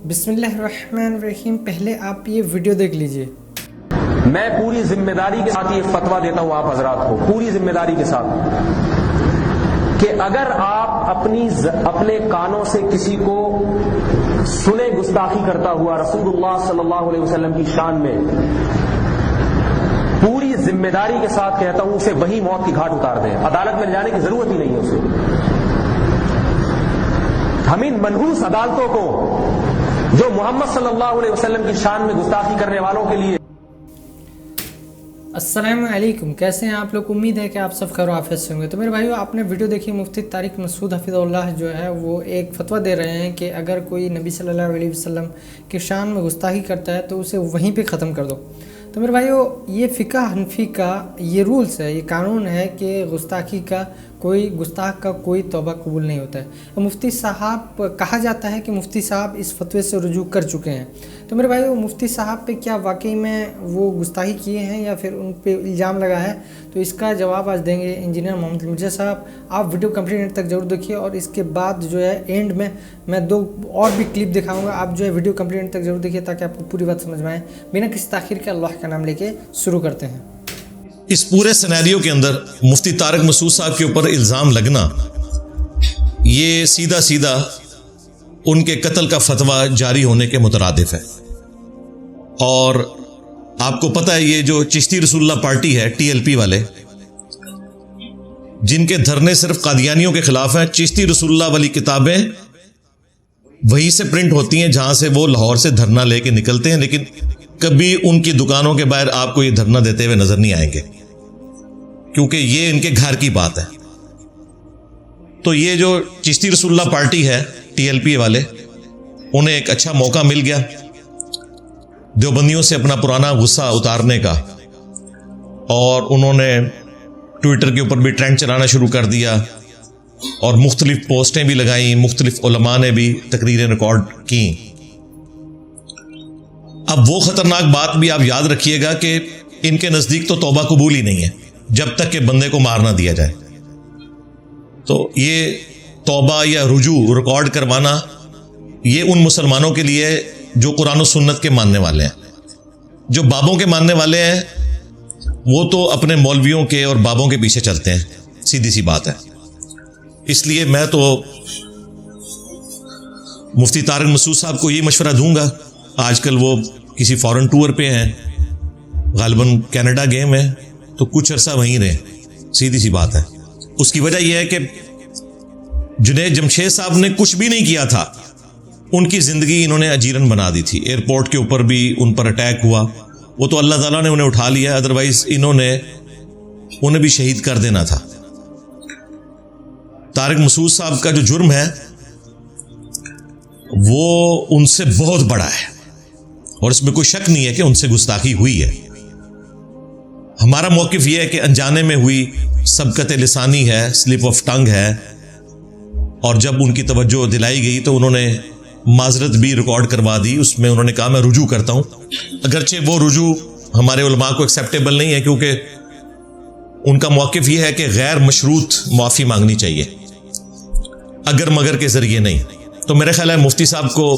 بسم اللہ الرحمن الرحیم. پہلے آپ یہ ویڈیو دیکھ لیجئے. میں پوری ذمہ داری کے ساتھ یہ فتویٰ دیتا ہوں آپ حضرات کو، پوری ذمہ داری کے ساتھ، کہ اگر آپ اپنے کانوں سے کسی کو سنے گستاخی کرتا ہوا رسول اللہ صلی اللہ علیہ وسلم کی شان میں، پوری ذمہ داری کے ساتھ کہتا ہوں اسے وہی موت کی گھاٹ اتار دیں، عدالت میں جانے کی ضرورت ہی نہیں ہے اسے. ہم ان منحوس عدالتوں کو جو محمد صلی اللہ علیہ وسلم کی شان میں گستاخی کرنے والوں کے لیے. السلام علیکم، کیسے ہیں آپ لوگ؟ امید ہے کہ آپ سب خیر و عافیت سے ہوں گے. تو میرے بھائیو، آپ نے ویڈیو دیکھی. مفتی طارق مسعود حفظہ اللہ جو ہے وہ ایک فتویٰ دے رہے ہیں کہ اگر کوئی نبی صلی اللہ علیہ وسلم کی شان میں گستاخی کرتا ہے تو اسے وہیں پہ ختم کر دو. تو میرے بھائیو، یہ فقہ حنفی کا یہ رولز ہے، یہ قانون ہے کہ گستاخ کا کوئی توبہ قبول نہیں ہوتا ہے. مفتی صاحب کہا جاتا ہے کہ مفتی صاحب اس فتوے سے رجوع کر چکے ہیں. تو میرے بھائیو، مفتی صاحب پہ کیا واقعی میں وہ گستاخی کیے ہیں یا پھر ان پہ الزام لگا ہے؟ تو اس کا جواب آج دیں گے انجینئر محمد مرزا صاحب. آپ ویڈیو کمپلیٹ اینڈ تک ضرور دیکھیے، اور اس کے بعد جو ہے اینڈ میں دو اور بھی کلپ دکھاؤں گا. آپ جو ہے ویڈیو کمپلیٹ اینڈ تک ضرور دیکھیے تاکہ آپ کو پوری بات سمجھ میں آئے. بنا کسی تاخیر کے اللہ کا نام لے کے شروع کرتے ہیں. اس پورے سینیریو کے اندر مفتی طارق مسعود صاحب کے اوپر الزام لگنا یہ سیدھا سیدھا ان کے قتل کا فتویٰ جاری ہونے کے مترادف ہے. اور آپ کو پتہ ہے یہ جو چشتی رسول اللہ پارٹی ہے، ٹی ایل پی والے، جن کے دھرنے صرف قادیانیوں کے خلاف ہیں، چشتی رسول اللہ والی کتابیں وہیں سے پرنٹ ہوتی ہیں جہاں سے وہ لاہور سے دھرنا لے کے نکلتے ہیں، لیکن کبھی ان کی دکانوں کے باہر آپ کو یہ دھرنا دیتے ہوئے نظر نہیں آئیں گے، کیونکہ یہ ان کے گھر کی بات ہے. تو یہ جو چشتی رسول اللہ پارٹی ہے، ٹی ایل پی والے، انہیں ایک اچھا موقع مل گیا دیوبندیوں سے اپنا پرانا غصہ اتارنے کا، اور انہوں نے ٹویٹر کے اوپر بھی ٹرینڈ چلانا شروع کر دیا اور مختلف پوسٹیں بھی لگائیں، مختلف علماء نے بھی تقریریں ریکارڈ کی. اب وہ خطرناک بات بھی آپ یاد رکھیے گا کہ ان کے نزدیک تو توبہ قبول ہی نہیں ہے جب تک کہ بندے کو مار نہ دیا جائے. تو یہ توبہ یا رجوع ریکارڈ کروانا یہ ان مسلمانوں کے لیے جو قرآن و سنت کے ماننے والے ہیں. جو بابوں کے ماننے والے ہیں وہ تو اپنے مولویوں کے اور بابوں کے پیچھے چلتے ہیں، سیدھی سی بات ہے. اس لیے میں تو مفتی طارق مسعود صاحب کو یہ مشورہ دوں گا، آج کل وہ کسی فورن ٹور پہ ہیں، غالباً کینیڈا گئے ہیں، تو کچھ عرصہ وہیں رہے، سیدھی سی بات ہے. اس کی وجہ یہ ہے کہ جنید جمشید صاحب نے کچھ بھی نہیں کیا تھا، ان کی زندگی انہوں نے اجیرن بنا دی تھی. ایئرپورٹ کے اوپر بھی ان پر اٹیک ہوا، وہ تو اللہ تعالیٰ نے انہیں اٹھا لیا، ادروائز انہیں بھی شہید کر دینا تھا. طارق مسعود صاحب کا جو جرم ہے وہ ان سے بہت بڑا ہے، اور اس میں کوئی شک نہیں ہے کہ ان سے گستاخی ہوئی ہے. ہمارا موقف یہ ہے کہ انجانے میں ہوئی، سبقت لسانی ہے، سلپ آف ٹنگ ہے، اور جب ان کی توجہ دلائی گئی تو انہوں نے معذرت بھی ریکارڈ کروا دی. اس میں انہوں نے کہا میں رجوع کرتا ہوں، اگرچہ وہ رجوع ہمارے علماء کو ایکسیپٹیبل نہیں ہے، کیونکہ ان کا موقف یہ ہے کہ غیر مشروط معافی مانگنی چاہیے، اگر مگر کے ذریعے نہیں. تو میرے خیال ہے مفتی صاحب کو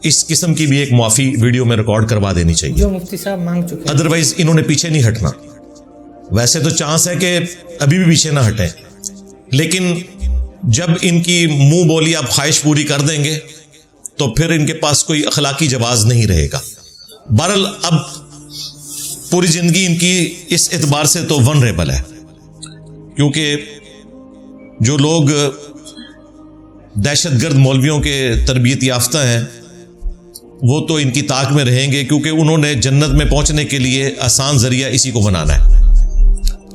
اس قسم کی بھی ایک معافی ویڈیو میں ریکارڈ کروا دینی چاہیے، جو مفتی صاحب مانگ چکے ہیں. ادروائز انہوں نے پیچھے نہیں ہٹنا. ویسے تو چانس ہے کہ ابھی بھی پیچھے نہ ہٹیں، لیکن جب ان کی منہ بولی آپ خواہش پوری کر دیں گے تو پھر ان کے پاس کوئی اخلاقی جواز نہیں رہے گا. بہرحال اب پوری زندگی ان کی اس اعتبار سے تو ونریبل ہے، کیونکہ جو لوگ دہشت گرد مولویوں کے تربیت یافتہ ہیں وہ تو ان کی طاق میں رہیں گے، کیونکہ انہوں نے جنت میں پہنچنے کے لیے آسان ذریعہ اسی کو بنانا ہے،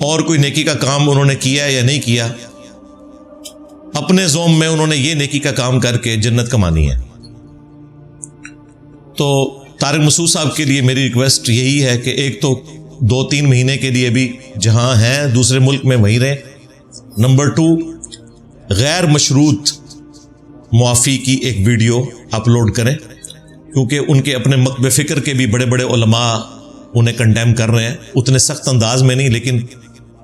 اور کوئی نیکی کا کام انہوں نے کیا یا نہیں کیا، اپنے زوم میں انہوں نے یہ نیکی کا کام کر کے جنت کمانی ہے. تو طارق مسعود صاحب کے لیے میری ریکویسٹ یہی ہے کہ ایک تو 2-3 مہینے کے لیے بھی جہاں ہیں دوسرے ملک میں وہیں رہیں. نمبر 2، غیر مشروط معافی کی ایک ویڈیو اپلوڈ کریں، کیونکہ ان کے اپنے مکتب فکر کے بھی بڑے بڑے علماء انہیں کنڈیم کر رہے ہیں، اتنے سخت انداز میں نہیں، لیکن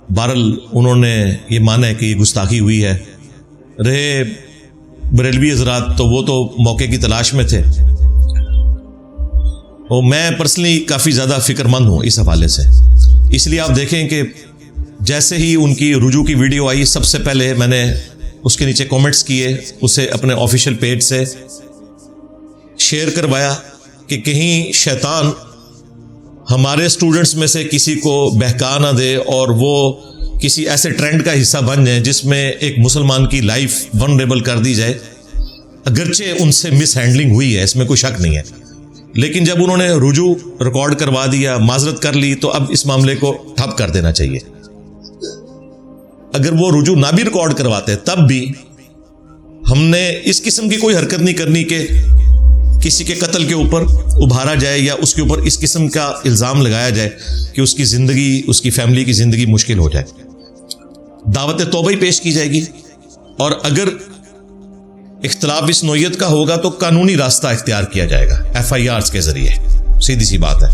بہرحال انہوں نے یہ مانا ہے کہ یہ گستاخی ہوئی ہے. رہے بریلوی حضرات تو وہ تو موقع کی تلاش میں تھے، اور میں پرسنلی کافی زیادہ فکر مند ہوں اس حوالے سے. اس لیے آپ دیکھیں کہ جیسے ہی ان کی رجوع کی ویڈیو آئی سب سے پہلے میں نے اس کے نیچے کامنٹس کیے, اسے اپنے آفیشیل پیج سے شیئر کروایا کہ کہیں شیطان ہمارے اسٹوڈنٹس میں سے کسی کو بہکا نہ دے اور وہ کسی ایسے ٹرینڈ کا حصہ بن جائیں جس میں ایک مسلمان کی لائف ونریبل کر دی جائے. اگرچہ ان سے مس ہینڈلنگ ہوئی ہے, اس میں کوئی شک نہیں ہے, لیکن جب انہوں نے رجوع ریکارڈ کروا دیا, معذرت کر لی, تو اب اس معاملے کو ٹھپ کر دینا چاہیے. اگر وہ رجوع نہ بھی ریکارڈ کرواتے تب بھی ہم نے اس قسم کی کوئی حرکت نہیں کرنی کہ کسی کے قتل کے اوپر ابھارا جائے یا اس کے اوپر اس قسم کا الزام لگایا جائے کہ اس کی زندگی, اس کی فیملی کی زندگی مشکل ہو جائے. دعوت توبہ ہی پیش کی جائے گی, اور اگر اختلاف اس نوعیت کا ہوگا تو قانونی راستہ اختیار کیا جائے گا FIRs کے ذریعے. سیدھی سی بات ہے,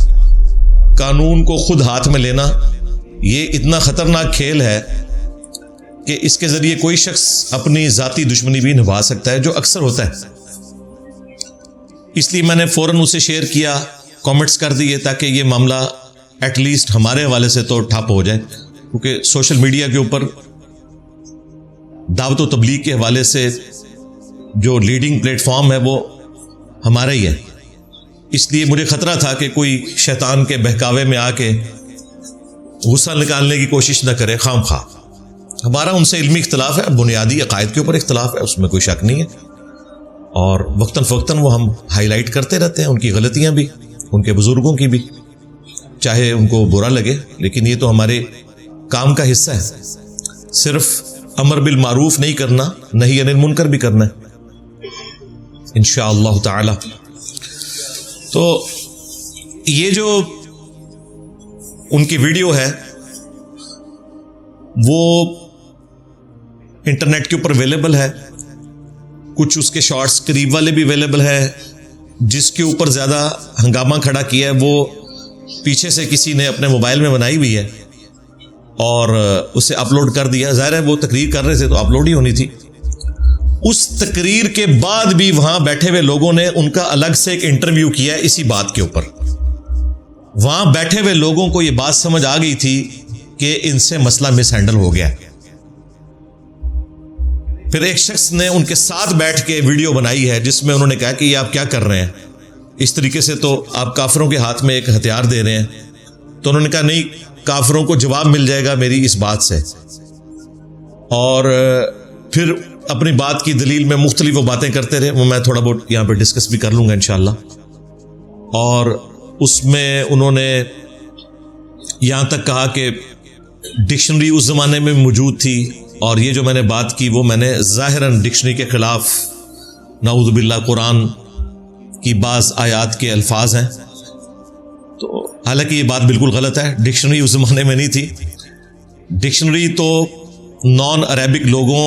قانون کو خود ہاتھ میں لینا یہ اتنا خطرناک کھیل ہے کہ اس کے ذریعے کوئی شخص اپنی ذاتی دشمنی بھی نبھا سکتا ہے, جو اکثر ہوتا ہے. اس لیے میں نے فوراً اسے شیئر کیا, کامنٹس کر دیے تاکہ یہ معاملہ ایٹ لیسٹ ہمارے حوالے سے تو ٹھپ ہو جائے, کیونکہ سوشل میڈیا کے اوپر دعوت و تبلیغ کے حوالے سے جو لیڈنگ پلیٹ فارم ہے وہ ہمارا ہی ہے. اس لیے مجھے خطرہ تھا کہ کوئی شیطان کے بہکاوے میں آ کے غصہ نکالنے کی کوشش نہ کرے خام خواہ. ہمارا ان سے علمی اختلاف ہے, بنیادی عقائد کے اوپر اختلاف ہے, اس میں کوئی شک نہیں ہے, اور وقتاً فوقتاً وہ ہم ہائی لائٹ کرتے رہتے ہیں, ان کی غلطیاں بھی, ان کے بزرگوں کی بھی, چاہے ان کو برا لگے, لیکن یہ تو ہمارے کام کا حصہ ہے. صرف امر بالمعروف نہیں کرنا, نہی عن المنکر بھی کرنا ہے انشاءاللہ تعالی. تو یہ جو ان کی ویڈیو ہے وہ انٹرنیٹ کے اوپر اویلیبل ہے, کچھ اس کے شارٹس قریب والے بھی اویلیبل ہے. جس کے اوپر زیادہ ہنگامہ کھڑا کیا ہے وہ پیچھے سے کسی نے اپنے موبائل میں بنائی ہوئی ہے اور اسے اپلوڈ کر دیا. ظاہر ہے وہ تقریر کر رہے تھے تو اپلوڈ ہی ہونی تھی. اس تقریر کے بعد بھی وہاں بیٹھے ہوئے لوگوں نے ان کا الگ سے ایک انٹرویو کیا اسی بات کے اوپر. وہاں بیٹھے ہوئے لوگوں کو یہ بات سمجھ آ گئی تھی کہ ان سے مسئلہ مس ہینڈل ہو گیا. پھر ایک شخص نے ان کے ساتھ بیٹھ کے ویڈیو بنائی ہے جس میں انہوں نے کہا کہ یہ آپ کیا کر رہے ہیں, اس طریقے سے تو آپ کافروں کے ہاتھ میں ایک ہتھیار دے رہے ہیں. تو انہوں نے کہا نہیں, کافروں کو جواب مل جائے گا میری اس بات سے. اور پھر اپنی بات کی دلیل میں مختلف وہ باتیں کرتے رہے, وہ میں تھوڑا بہت یہاں پہ ڈسکس بھی کر لوں گا انشاءاللہ. اور اس میں انہوں نے یہاں تک کہا کہ ڈکشنری اس زمانے میں موجود تھی, اور یہ جو میں نے بات کی وہ میں نے ظاہراً ڈکشنری کے خلاف, نعوذ باللہ, قرآن کی بعض آیات کے الفاظ ہیں. تو حالانکہ یہ بات بالکل غلط ہے, ڈکشنری اس زمانے میں نہیں تھی. ڈکشنری تو نان عربک لوگوں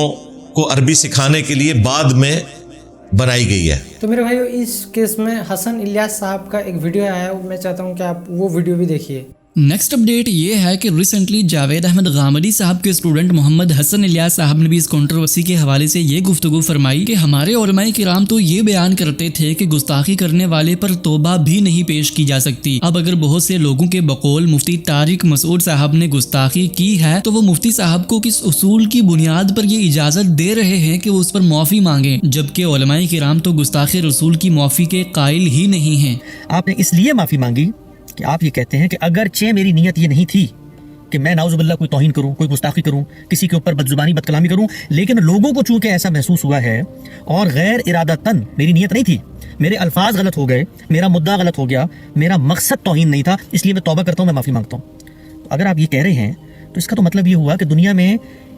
کو عربی سکھانے کے لیے بعد میں بنائی گئی ہے. تو میرے بھائیو اس کیس میں حسن الیاس صاحب کا ایک ویڈیو آیا ہے, میں چاہتا ہوں کہ آپ وہ ویڈیو بھی دیکھیے. نیکسٹ اپڈیٹ یہ ہے کہ ریسنٹلی جاوید احمد غامدی صاحب کے اسٹوڈنٹ محمد حسن الیاس صاحب نے بھی اس کنٹروورسی کے حوالے سے یہ گفتگو فرمائی کہ ہمارے علماء کرام تو یہ بیان کرتے تھے کہ گستاخی کرنے والے پر توبہ بھی نہیں پیش کی جا سکتی. اب اگر بہت سے لوگوں کے بقول مفتی طارق مسعود صاحب نے گستاخی کی ہے تو وہ مفتی صاحب کو کس اصول کی بنیاد پر یہ اجازت دے رہے ہیں کہ وہ اس پر معافی مانگیں, جبکہ علماء کرام تو گستاخی رسول کی معافی کے قائل ہی نہیں ہیں. آپ نے اس لیے معافی مانگی کہ آپ یہ کہتے ہیں کہ اگرچہ میری نیت یہ نہیں تھی کہ میں نعوذ باللہ کوئی توہین کروں, کوئی گستاخی کروں, کسی کے اوپر بدزبانی بد کلامی کروں, لیکن لوگوں کو چونکہ ایسا محسوس ہوا ہے اور غیر ارادتاً, میری نیت نہیں تھی, میرے الفاظ غلط ہو گئے, میرا مدعا غلط ہو گیا, میرا مقصد توہین نہیں تھا, اس لیے میں توبہ کرتا ہوں, میں معافی مانگتا ہوں. تو اگر آپ یہ کہہ رہے ہیں تو اس کا تو مطلب یہ ہوا کہ دنیا میں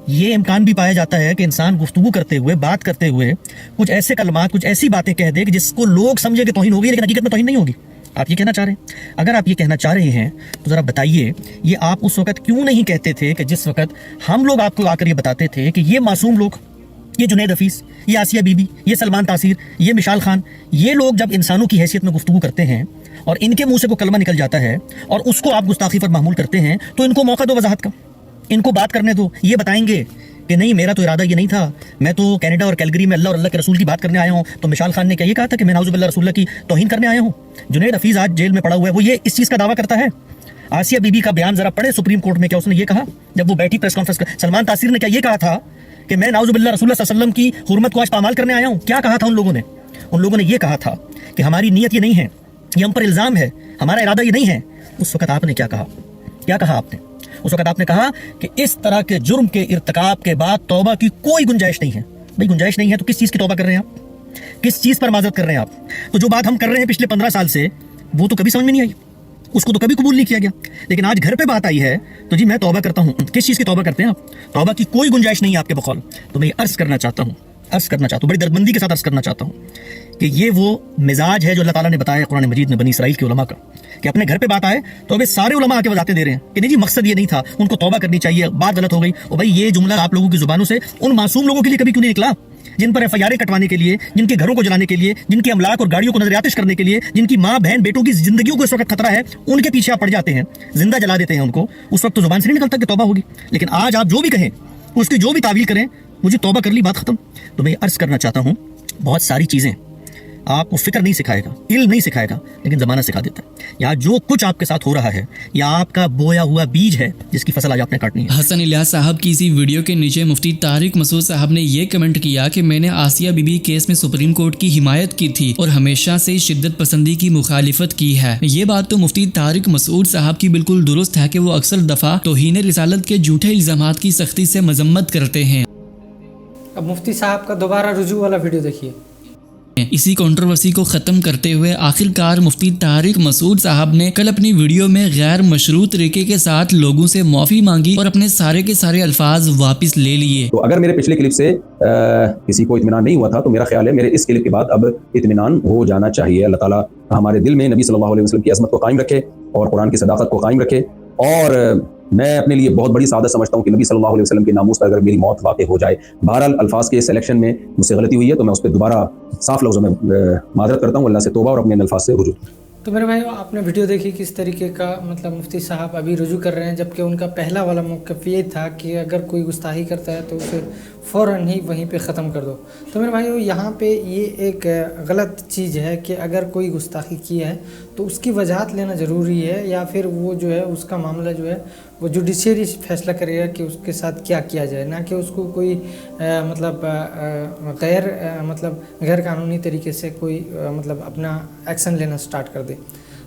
یہ امکان بھی پایا جاتا ہے کہ انسان گفتگو کرتے ہوئے, بات کرتے ہوئے کچھ ایسے کلمات, کچھ ایسی باتیں کہہ دے کہ جس کو لوگ سمجھے کہ توہین ہوگی, لیکن حقیقت میں توہین نہیں ہوگی. آپ یہ کہنا چاہ رہے ہیں؟ اگر آپ یہ کہنا چاہ رہے ہیں تو ذرا بتائیے, یہ آپ اس وقت کیوں نہیں کہتے تھے کہ جس وقت ہم لوگ آپ کو آ کر یہ بتاتے تھے کہ یہ معصوم لوگ, یہ جنید حفیظ, یہ آسیہ بی بی, یہ سلمان تاثیر, یہ مشال خان, یہ لوگ جب انسانوں کی حیثیت میں گفتگو کرتے ہیں اور ان کے منہ سے کوئی کلمہ نکل جاتا ہے اور اس کو آپ گستاخی پر معمول کرتے ہیں, تو ان کو موقع دو وضاحت کا, ان کو بات کرنے دو, یہ بتائیں گے کہ نہیں میرا تو ارادہ یہ نہیں تھا, میں تو کینیڈا اور کیلگری میں اللہ اور اللہ کے رسول کی بات کرنے آیا ہوں, تو مشال خان نے کیا یہ کہا تھا کہ میں نعوذ باللہ رسول اللہ کی توہین کرنے آیا ہوں؟ جنید حفیظ آج جیل میں پڑا ہوا ہے, وہ یہ اس چیز کا دعویٰ کرتا ہے. آسیہ بی بی کا بیان ذرا پڑھے سپریم کورٹ میں, کیا اس نے یہ کہا جب وہ بیٹھی پریس کانفرنس؟ سلمان تاثیر نے کیا یہ کہا تھا کہ میں نعوذ باللہ رسول اللہ صلی اللہ علیہ وسلم کی حرمت کو آج پامال کرنے آیا ہوں؟ کیا کہا تھا ان لوگوں نے؟ ان لوگوں نے یہ کہا تھا کہ ہماری نیت یہ نہیں ہے, یہ ہم پر الزام ہے, ہمارا ارادہ یہ نہیں ہے. اس وقت آپ نے کیا کہا؟ کیا کہا آپ نے اس وقت؟ آپ نے کہا کہ اس طرح کے جرم کے ارتکاب کے بعد توبہ کی کوئی گنجائش نہیں ہے. بھائی گنجائش نہیں ہے تو کس چیز کی توبہ کر رہے ہیں آپ؟ کس چیز پر معذرت کر رہے ہیں آپ؟ تو جو بات ہم کر رہے ہیں پچھلے 15 سال سے, وہ تو کبھی سمجھ میں نہیں آئی, اس کو تو کبھی قبول نہیں کیا گیا, لیکن آج گھر پہ بات آئی ہے تو جی میں توبہ کرتا ہوں. کس چیز کی توبہ کرتے ہیں آپ؟ توبہ کی کوئی گنجائش نہیں ہے آپ کے بقول. تو میں عرض کرنا چاہتا ہوں بڑی دربندی کے ساتھ عرض کرنا چاہتا ہوں کہ یہ وہ مزاج ہے جو اللہ تعالیٰ نے بتایا قرآن مجید میں بنی اسرائیل کے علماء کا, کہ اپنے گھر پہ بات آئے تو اب سارے علماء آ کے وضاحتیں دے رہے ہیں کہ نہیں جی مقصد یہ نہیں تھا, ان کو توبہ کرنی چاہیے, بات غلط ہو گئی. اور بھائی یہ جملہ آپ لوگوں کی زبانوں سے ان معصوم لوگوں کے لیے کبھی کیوں نہیں نکلا جن پر FIR کٹوانے کے لیے, جن کے گھروں کو جلانے کے لیے, جن کے املاک اور گاڑیوں کو نظر آتش کرنے کے لیے, جن کی ماں بہن بیٹوں کی زندگیوں کو اس وقت خطرہ ہے, ان کے پیچھے آپ پڑ جاتے ہیں, زندہ جلا دیتے ہیں ان کو. اس وقت تو زبان سے نہیں نکلتا کہ توبہ ہوگی, لیکن آج آپ جو بھی کہیں, اس کی جو بھی تعویل کریں, مجھے توبہ کر لی بات ختم. تو میں عرض کرنا چاہتا ہوں بہت ساری چیزیں آپ کو فکر نہیں سکھائے گا, علم نہیں سکھائے گا, لیکن زمانہ سکھا دیتا ہے. یا جو کچھ آپ کے ساتھ ہو رہا ہے یا آپ کا بویا ہوا بیج ہے جس کی فصل آج آپ نے کاٹنی ہے. حسن الیاس صاحب کی اسی ویڈیو کے نیچے مفتی طارق مسعود صاحب نے یہ کمنٹ کیا کہ میں نے آسیہ بی بی کیس میں سپریم کورٹ کی حمایت کی تھی اور ہمیشہ سے شدت پسندی کی مخالفت کی ہے. یہ بات تو مفتی طارق مسعود صاحب کی بالکل درست ہے کہ وہ اکثر دفعہ توہین رسالت کے جھوٹے الزامات کی سختی سے مذمت کرتے ہیں. اب مفتی صاحب کا دوبارہ رجوع والا ویڈیو دیکھیے. اسی کنٹروورسی کو ختم کرتے ہوئے آخرکار مفتی طارق مسعود صاحب نے کل اپنی ویڈیو میں غیر مشروع طریقے کے ساتھ لوگوں سے معافی مانگی اور اپنے سارے کے سارے الفاظ واپس لے لیے. تو اگر میرے پچھلے کلپ سے کسی کو اطمینان نہیں ہوا تھا تو میرا خیال ہے میرے اس کلپ کے بعد اب اطمینان ہو جانا چاہیے. اللہ تعالیٰ ہمارے دل میں نبی صلی اللہ علیہ وسلم کی عظمت کو قائم رکھے اور قرآن کی صداقت کو قائم رکھے. اور میں اپنے لیے بہت بڑی سعادت سمجھتا ہوں کہ نبی صلی اللہ علیہ وسلم کے ناموس پر اگر میری موت واقع ہو جائے. بہرحال الفاظ کے سلیکشن میں مجھ سے غلطی ہوئی ہے تو میں اس پہ دوبارہ صاف لفظوں میں معذرت کرتا ہوں, اللہ سے توبہ اور اپنے الفاظ سے رجوع. تو میرے بھائی آپ نے ویڈیو دیکھی کس طریقے کا مطلب مفتی صاحب ابھی رجوع کر رہے ہیں, جبکہ ان کا پہلا والا موقف یہ تھا کہ اگر کوئی گستاخی کرتا ہے تو اسے فوراً ہی وہیں پہ ختم کر دو. تو میرے بھائیو یہاں پہ یہ ایک غلط چیز ہے کہ اگر کوئی گستاخی کی ہے تو اس کی وجہات لینا ضروری ہے, یا پھر وہ جو ہے اس کا معاملہ جو ہے وہ جوڈیشری فیصلہ کرے گا کہ اس کے ساتھ کیا کیا جائے, نہ کہ اس کو کوئی مطلب غیر قانونی طریقے سے کوئی مطلب اپنا ایکشن لینا سٹارٹ کر دے.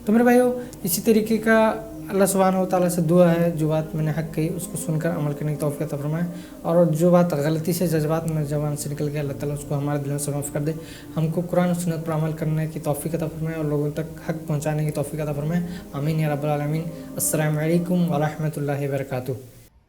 تو میرے بھائیو اسی طریقے کا اللہ سبحانہ و تعالیٰ سے دعا ہے جو بات میں نے حق کہی اس کو سن کر عمل کرنے کی توفیق عطا فرمائے, اور جو بات غلطی سے جذبات میں زبان سے نکل گیا اللہ تعالیٰ اس کو ہمارے دلوں سے معاف کر دے. ہم کو قرآن و سنت پر عمل کرنے کی توفیق عطا فرمائے اور لوگوں تک حق پہنچانے کی توفیق عطا فرمائے. آمین یا رب العالمین. السلام علیکم ورحمۃ اللہ وبرکاتہ.